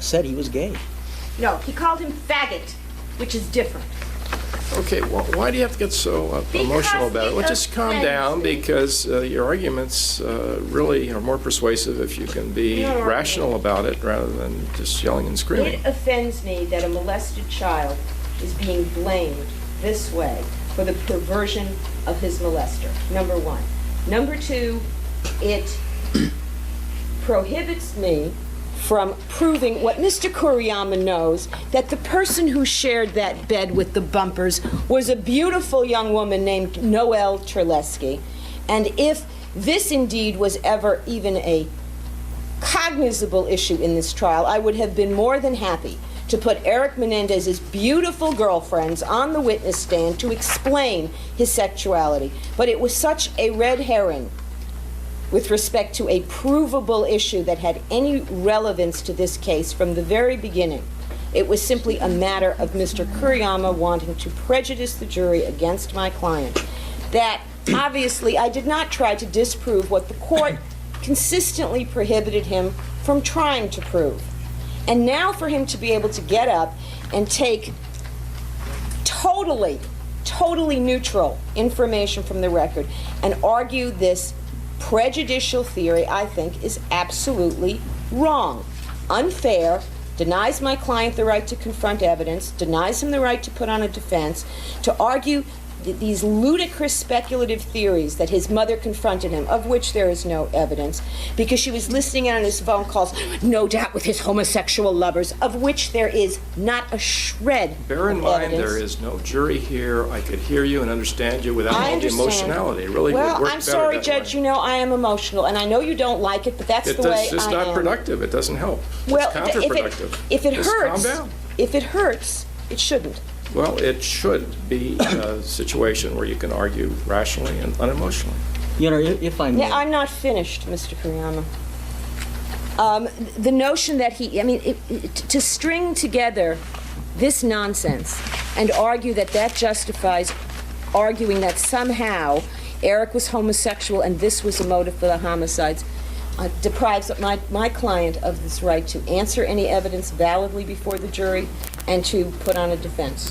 said he was gay. No, he called him faggot, which is different. Okay, well, why do you have to get so emotional about it? Well, just calm down, because your arguments really are more persuasive if you can be rational about it rather than just yelling and screaming. It offends me that a molested child is being blamed this way for the perversion of his molester, number one. Number two, it prohibits me from proving what Mr. Kuriyama knows, that the person who shared that bed with the bumpers was a beautiful young woman named Noelle Terlesky. And if this indeed was ever even a cognizable issue in this trial, I would have been more than happy to put Erik Menendez's beautiful girlfriends on the witness stand to explain his sexuality. But it was such a red herring with respect to a provable issue that had any relevance to this case from the very beginning. It was simply a matter of Mr. Kuriyama wanting to prejudice the jury against my client. That, obviously, I did not try to disprove what the court consistently prohibited him from trying to prove. And now for him to be able to get up and take totally neutral information from the record and argue this prejudicial theory, I think, is absolutely wrong, unfair, denies my client the right to confront evidence, denies him the right to put on a defense, to argue these ludicrous speculative theories that his mother confronted him, of which there is no evidence, because she was listening in on his phone calls, no doubt with his homosexual lovers, of which there is not a shred Bear in of mind, evidence. there is no jury here. I could hear you and understand you without all the emotionality. It really would work better I'm sorry, that Judge, way. you know I am emotional, and I know you don't like it, but that's the way I am. It's not productive. It doesn't help. Well, it's counterproductive. if it Just hurts, calm down. if it hurts, it shouldn't. Well, it should be a situation where you can argue rationally and unemotionally. Your Honor, if I may. Yeah, I'm not finished, Mr. Kuriyama. The notion that to string together this nonsense and argue that that justifies arguing that somehow Erik was homosexual and this was a motive for the homicides deprives my client of this right to answer any evidence validly before the jury and to put on a defense.